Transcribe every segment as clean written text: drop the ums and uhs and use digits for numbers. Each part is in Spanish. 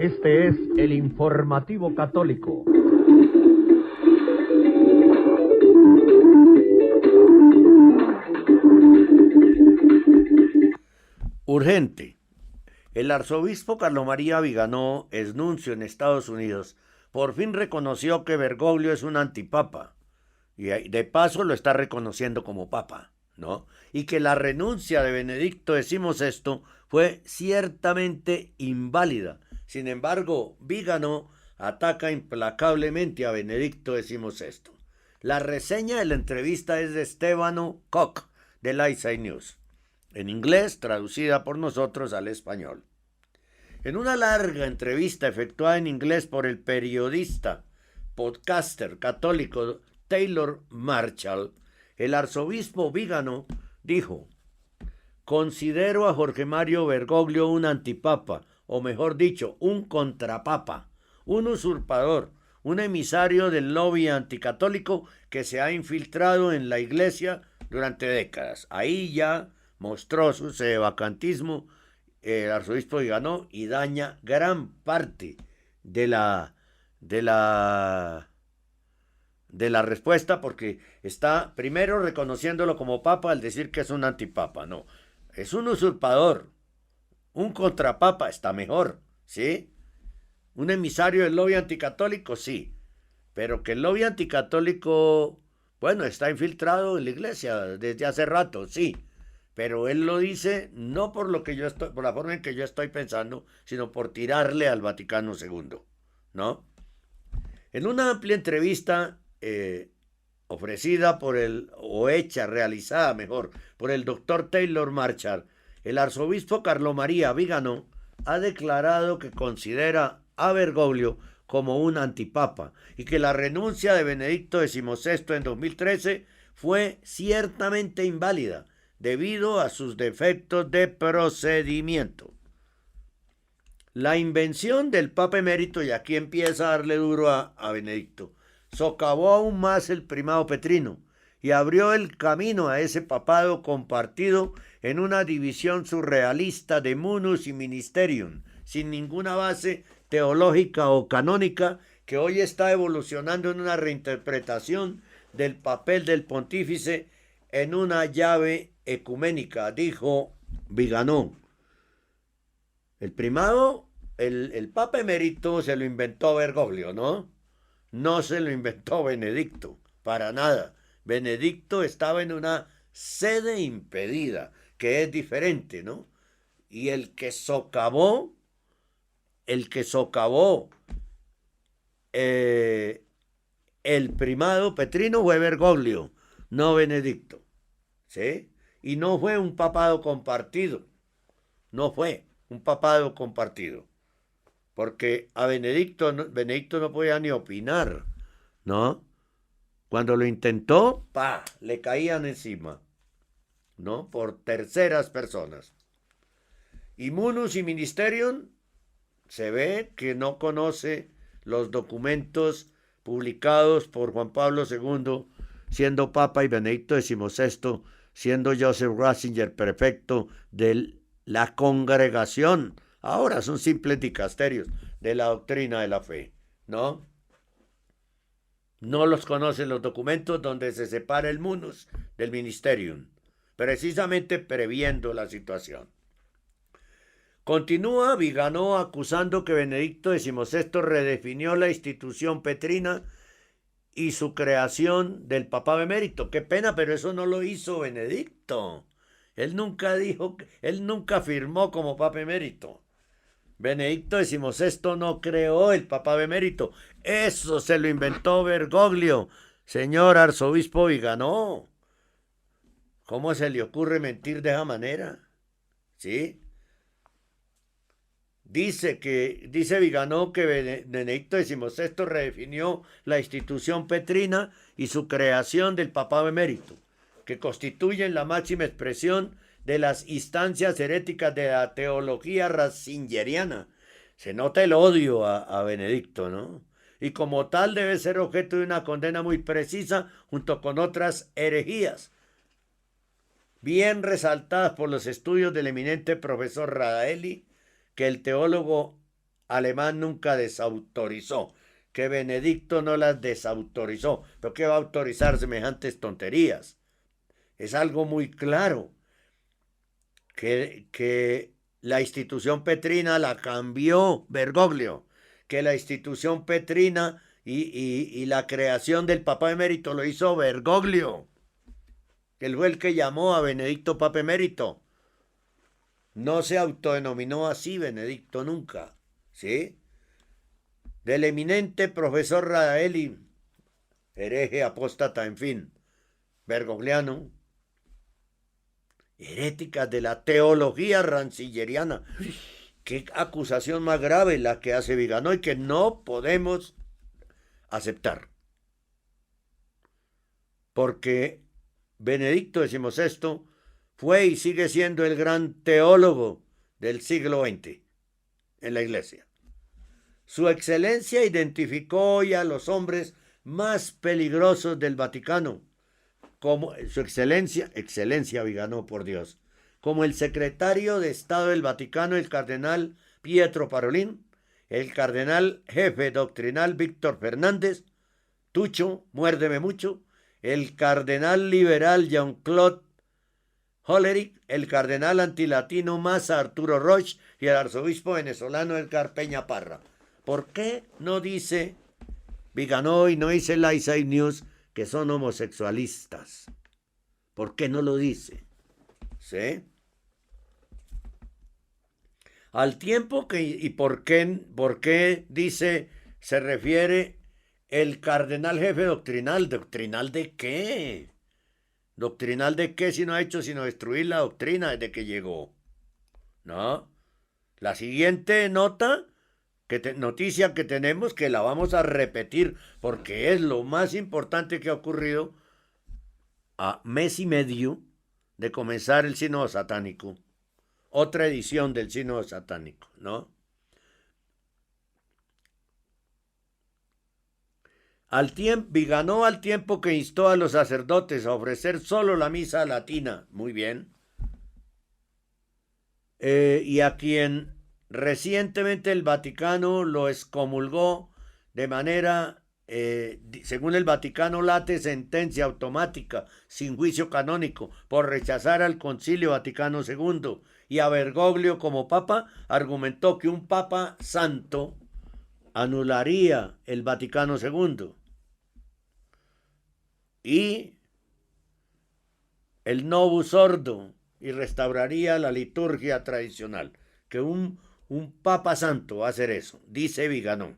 Este es el informativo católico. Urgente. El arzobispo Carlos María Viganó, exnuncio en Estados Unidos, por fin reconoció que Bergoglio es un antipapa y de paso lo está reconociendo como papa, ¿no? Y que la renuncia de Benedicto XVI fue ciertamente inválida. Sin embargo, Viganó ataca implacablemente a Benedicto XVI. La reseña de la entrevista es de Stefano Koch, de Inside News, en inglés, traducida por nosotros al español. En una larga entrevista efectuada en inglés por el periodista, podcaster católico Taylor Marshall, el arzobispo Viganó dijo: considero a Jorge Mario Bergoglio un antipapa, o mejor dicho, un contrapapa, un usurpador, un emisario del lobby anticatólico que se ha infiltrado en la iglesia durante décadas. Ahí ya mostró su sedevacantismo el arzobispo Viganó y daña gran parte de la respuesta, porque está primero reconociéndolo como papa al decir que es un antipapa. No, es un usurpador, un contrapapa, está mejor, ¿sí? Un emisario del lobby anticatólico, sí, pero que el lobby anticatólico, bueno, está infiltrado en la iglesia desde hace rato, sí, pero él lo dice no por lo que yo estoy, por la forma en que yo estoy pensando, sino por tirarle al Vaticano II, ¿no? En una amplia entrevista ofrecida por realizada mejor, por el doctor Taylor Marshall, el arzobispo Carlo María Viganó ha declarado que considera a Bergoglio como un antipapa y que la renuncia de Benedicto XVI en 2013 fue ciertamente inválida debido a sus defectos de procedimiento. La invención del Papa Emérito, y aquí empieza a darle duro a Benedicto, socavó aún más el primado petrino y abrió el camino a ese papado compartido en una división surrealista de munus y ministerium, sin ninguna base teológica o canónica, que hoy está evolucionando en una reinterpretación del papel del pontífice en una llave ecuménica, dijo Viganó. El primado, el Papa Emérito se lo inventó Bergoglio, ¿no? No se lo inventó Benedicto, para nada. Benedicto estaba en una sede impedida, que es diferente, ¿no? Y el que socavó el primado petrino fue Bergoglio, no Benedicto, ¿sí? Y no fue un papado compartido, no fue un papado compartido, porque a Benedicto no podía ni opinar, ¿no? Cuando lo intentó, ¡pa!, le caían encima, ¿no? Por terceras personas. Y Munus y Ministerium se ve que no conoce los documentos publicados por Juan Pablo II, siendo Papa, y Benedicto XVI, siendo Joseph Ratzinger prefecto de la congregación. Ahora son simples dicasterios de la doctrina de la fe, ¿no? No los conocen los documentos donde se separa el munus del ministerium, precisamente previendo la situación. Continúa Viganó acusando que Benedicto XVI redefinió la institución petrina y su creación del papado emérito. Qué pena, pero eso no lo hizo Benedicto. Él nunca firmó como papa emérito. Benedicto XVI no creó el papado emérito. Eso se lo inventó Bergoglio, señor arzobispo Viganó. ¿Cómo se le ocurre mentir de esa manera? ¿Sí? Dice Viganó que Benedicto XVI redefinió la institución petrina y su creación del papado emérito, que constituyen la máxima expresión de las instancias heréticas de la teología ratzingeriana. Se nota el odio a Benedicto, ¿no? Y como tal debe ser objeto de una condena muy precisa junto con otras herejías, bien resaltadas por los estudios del eminente profesor Radaelli, que el teólogo alemán nunca desautorizó, que Benedicto no las desautorizó. ¿Pero qué va a autorizar semejantes tonterías? Es algo muy claro que la institución petrina la cambió Bergoglio, que la institución petrina y la creación del Papa Emérito lo hizo Bergoglio. Él fue el que llamó a Benedicto Papa Emérito. No se autodenominó así Benedicto nunca, ¿sí? Del eminente profesor Radaeli, hereje, apóstata, en fin, bergogliano, heréticas de la teología rancilleriana. Qué acusación más grave la que hace Vigano y que no podemos aceptar. Porque Benedicto XVI fue y sigue siendo el gran teólogo del siglo XX en la Iglesia. Su excelencia identificó hoy a los hombres más peligrosos del Vaticano, como su excelencia Vigano, por Dios, como el secretario de Estado del Vaticano, el cardenal Pietro Parolin, el cardenal jefe doctrinal Víctor Fernández, Tucho, muérdeme mucho, el cardenal liberal Jean-Claude Hollerich, el cardenal antilatino Massa Arturo Roche y el arzobispo venezolano Edgar Peña Parra. ¿Por qué no dice Vigano y no dice la Inside News que son homosexualistas? ¿Por qué no lo dice? ¿Sí? Al tiempo que, ¿y por qué dice, se refiere el cardenal jefe doctrinal? ¿Doctrinal de qué? ¿Doctrinal de qué si no ha hecho sino destruir la doctrina desde que llegó? ¿No? La siguiente noticia que tenemos, que la vamos a repetir porque es lo más importante que ha ocurrido a mes y medio de comenzar el sínodo satánico. Otra edición del sínodo satánico, ¿no? Vigano al tiempo que instó a los sacerdotes a ofrecer solo la misa latina, muy bien, y a quien recientemente el Vaticano lo excomulgó de manera, según el Vaticano, late sentencia automática, sin juicio canónico, por rechazar al Concilio Vaticano II, y a Bergoglio como papa, argumentó que un papa santo anularía el Vaticano II y el Novus Ordo y restauraría la liturgia tradicional. Que un papa santo va a hacer eso, dice Vigano.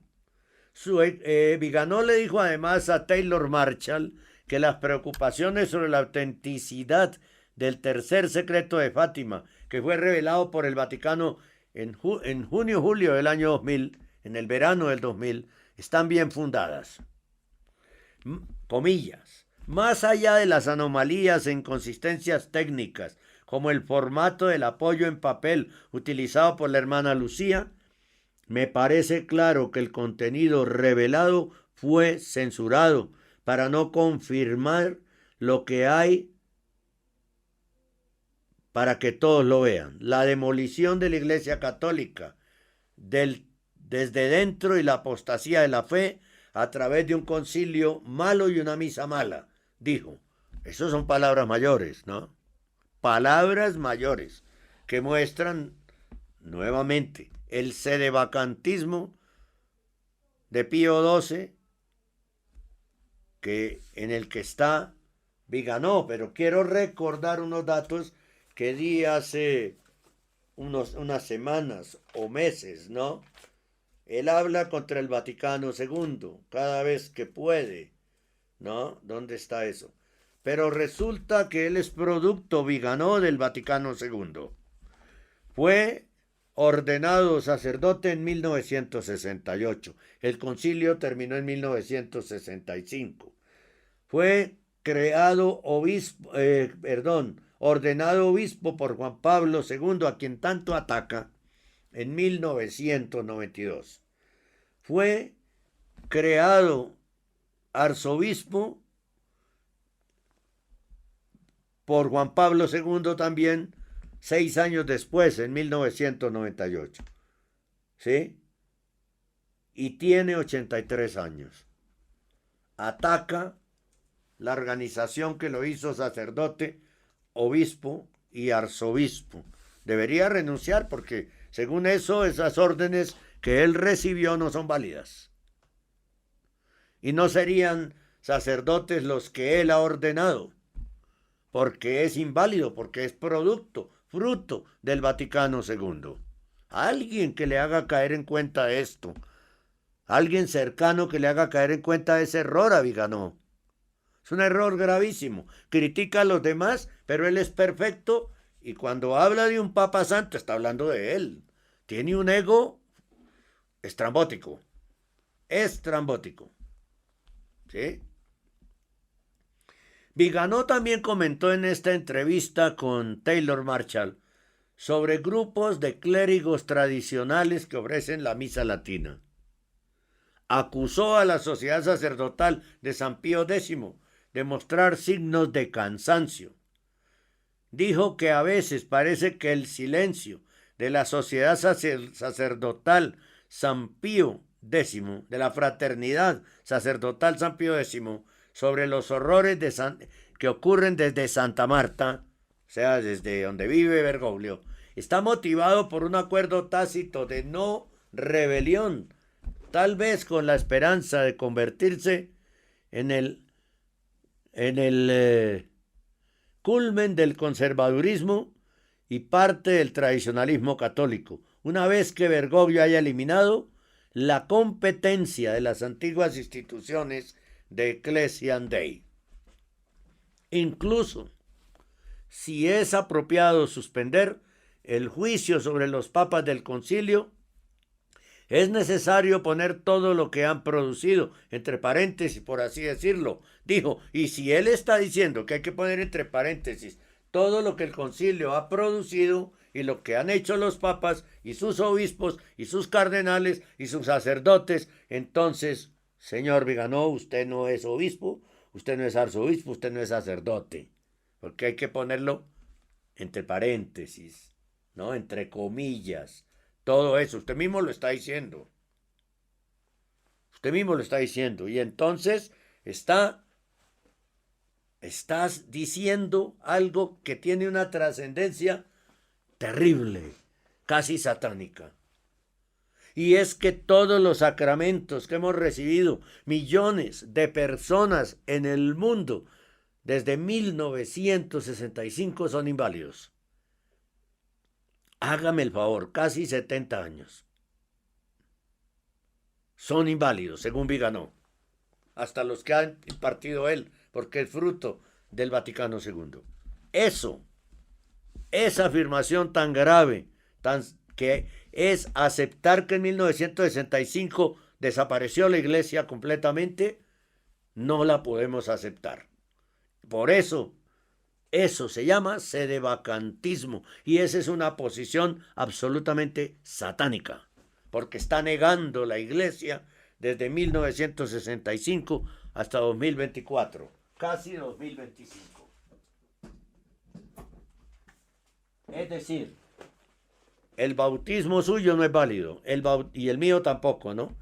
Vigano le dijo además a Taylor Marshall que las preocupaciones sobre la autenticidad del tercer secreto de Fátima, que fue revelado por el Vaticano en junio-julio del año 2000, en el verano del 2000, están bien fundadas. Comillas. Más allá de las anomalías e inconsistencias técnicas, como el formato del apoyo en papel utilizado por la hermana Lucía, me parece claro que el contenido revelado fue censurado para no confirmar lo que hay para que todos lo vean. La demolición de la Iglesia Católica desde dentro y la apostasía de la fe a través de un concilio malo y una misa mala, dijo. Esas son palabras mayores, ¿no? Palabras mayores que muestran nuevamente el sedevacantismo de Pío XII, en el que está Vigano. Pero quiero recordar unos datos que di hace unas semanas o meses, ¿no? Él habla contra el Vaticano II cada vez que puede, ¿no? ¿Dónde está eso? Pero resulta que él es producto Vigano del Vaticano II. Fue ordenado sacerdote en 1968. El concilio terminó en 1965. Fue creado ordenado obispo por Juan Pablo II, a quien tanto ataca, en 1992. Fue creado arzobispo por Juan Pablo II también 6 años después, en 1998. ¿Sí? y tiene 83 años. Ataca la organización que lo hizo sacerdote, obispo y arzobispo. Debería renunciar porque, según eso, esas órdenes que él recibió no son válidas. Y no serían sacerdotes los que él ha ordenado, porque es inválido, porque es fruto del Vaticano II. Alguien que le haga caer en cuenta esto, alguien cercano que le haga caer en cuenta ese error a Viganò. Es un error gravísimo. Critica a los demás, pero él es perfecto y cuando habla de un Papa Santo está hablando de él. Tiene un ego estrambótico. Estrambótico. ¿Sí? Viganò también comentó en esta entrevista con Taylor Marshall sobre grupos de clérigos tradicionales que ofrecen la misa latina. Acusó a la sociedad sacerdotal de San Pío X de mostrar signos de cansancio. Dijo que a veces parece que el silencio de la sociedad sacerdotal San Pío X, de la fraternidad sacerdotal San Pío X, sobre los horrores que ocurren desde Santa Marta, o sea, desde donde vive Bergoglio, está motivado por un acuerdo tácito de no rebelión, tal vez con la esperanza de convertirse en el culmen del conservadurismo y parte del tradicionalismo católico, una vez que Bergoglio haya eliminado la competencia de las antiguas instituciones de Ecclesiam Dei. Incluso, si es apropiado suspender el juicio sobre los papas del concilio, es necesario poner todo lo que han producido, entre paréntesis, por así decirlo. Dijo, y si él está diciendo que hay que poner entre paréntesis todo lo que el concilio ha producido y lo que han hecho los papas y sus obispos y sus cardenales y sus sacerdotes, entonces, señor Viganò, usted no es obispo, usted no es arzobispo, usted no es sacerdote, porque hay que ponerlo entre paréntesis, ¿no? Entre comillas. Todo eso, usted mismo lo está diciendo. Usted mismo lo está diciendo. Y entonces estás diciendo algo que tiene una trascendencia terrible, casi satánica. Y es que todos los sacramentos que hemos recibido, millones de personas en el mundo, desde 1965 son inválidos. Hágame el favor, casi 70 años. Son inválidos, según Viganò. Hasta los que ha impartido él, porque es fruto del Vaticano II. Esa afirmación tan grave, que es aceptar que en 1965 desapareció la iglesia completamente, no la podemos aceptar. Por eso se llama sedevacantismo y esa es una posición absolutamente satánica, porque está negando la iglesia desde 1965 hasta 2024, casi 2025. Es decir, el bautismo suyo no es válido, y el mío tampoco, ¿no?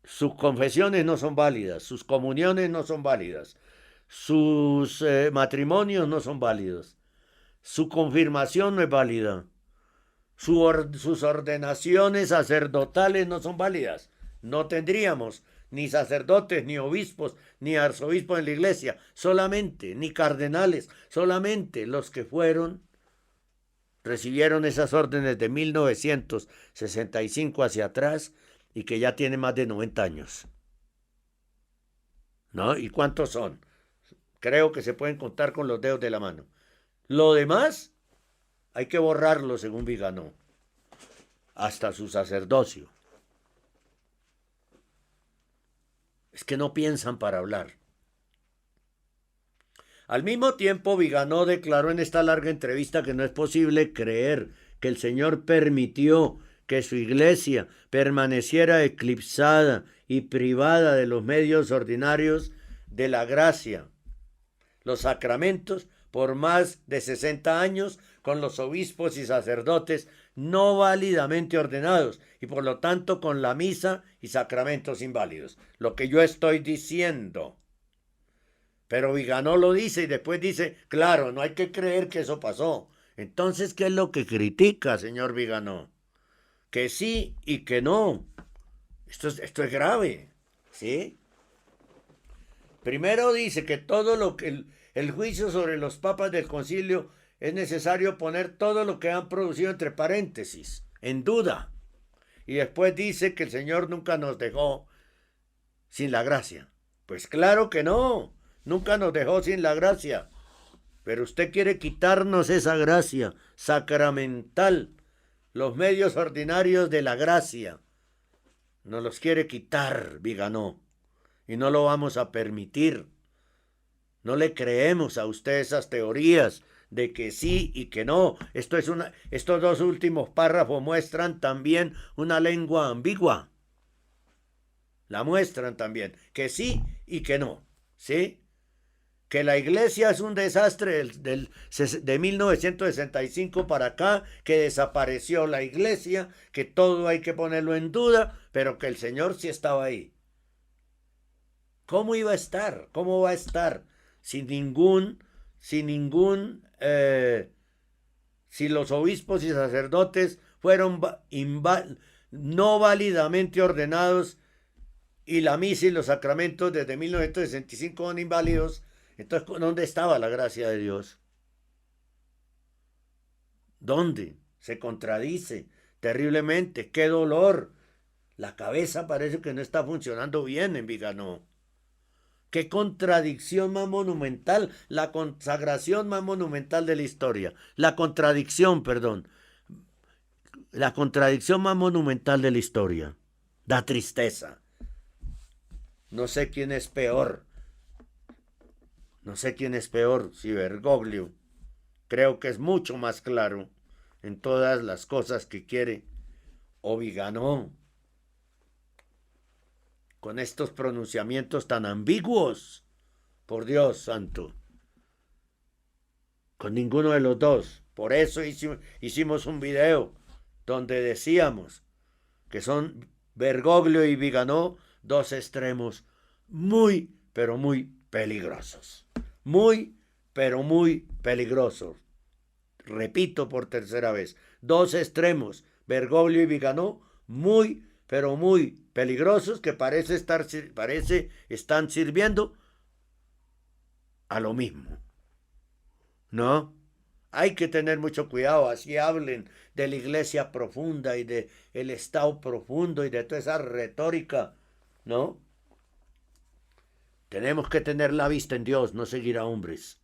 Sus confesiones no son válidas, sus comuniones no son válidas, sus matrimonios no son válidos, su confirmación no es válida, sus ordenaciones sacerdotales no son válidas. No tendríamos ni sacerdotes, ni obispos, ni arzobispos en la iglesia, solamente, ni cardenales, solamente los que recibieron esas órdenes de 1965 hacia atrás y que ya tienen más de 90 años. ¿No? ¿Y cuántos son? Creo que se pueden contar con los dedos de la mano. Lo demás hay que borrarlo, según Viganò, hasta su sacerdocio. Es que no piensan para hablar. Al mismo tiempo, Viganò declaró en esta larga entrevista que no es posible creer que el Señor permitió que su iglesia permaneciera eclipsada y privada de los medios ordinarios de la gracia, los sacramentos, por más de 60 años, con los obispos y sacerdotes no válidamente ordenados y por lo tanto con la misa y sacramentos inválidos. Lo que yo estoy diciendo. Pero Viganó lo dice y después dice, claro, no hay que creer que eso pasó. Entonces, ¿qué es lo que critica, señor Viganó? Que sí y que no. Esto es grave, ¿sí? Primero dice que todo lo que el juicio sobre los papas del concilio es necesario poner todo lo que han producido entre paréntesis, en duda. Y después dice que el Señor nunca nos dejó sin la gracia. Pues claro que no, nunca nos dejó sin la gracia. Pero usted quiere quitarnos esa gracia sacramental, los medios ordinarios de la gracia. Nos los quiere quitar, Viganó. Y no lo vamos a permitir. No le creemos a usted esas teorías de que sí y que no. Estos dos últimos párrafos muestran también una lengua ambigua. La muestran también, que sí y que no, ¿sí? Que la iglesia es un desastre de 1965 para acá, que desapareció la iglesia, que todo hay que ponerlo en duda, pero que el Señor sí estaba ahí. ¿Cómo iba a estar? ¿Cómo va a estar? Si los obispos y sacerdotes fueron no válidamente ordenados y la misa y los sacramentos desde 1965 son inválidos, entonces, ¿dónde estaba la gracia de Dios? ¿Dónde? Se contradice terriblemente. ¡Qué dolor! La cabeza parece que no está funcionando bien en Viganó. ¡Qué contradicción más monumental! La consagración más monumental de la historia. La contradicción más monumental de la historia. Da tristeza. No sé quién es peor. Si Bergoglio. Creo que es mucho más claro en todas las cosas que quiere. O Viganó. Con estos pronunciamientos tan ambiguos, por Dios santo, con ninguno de los dos. Por eso hicimos un video donde decíamos que son Bergoglio y Viganó dos extremos muy, pero muy peligrosos. Muy, pero muy peligrosos. Repito por tercera vez, dos extremos, Bergoglio y Viganó, muy, pero muy peligrosos que están sirviendo a lo mismo. ¿No? Hay que tener mucho cuidado, así hablen de la iglesia profunda y de el estado profundo y de toda esa retórica, ¿no? Tenemos que tener la vista en Dios, no seguir a hombres.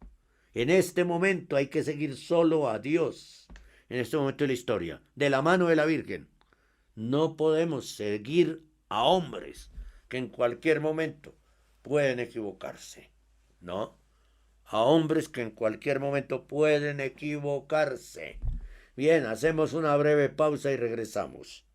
En este momento hay que seguir solo a Dios, en este momento de la historia, de la mano de la Virgen. No podemos seguir a hombres que en cualquier momento pueden equivocarse, ¿no? A hombres que en cualquier momento pueden equivocarse. Bien, hacemos una breve pausa y regresamos.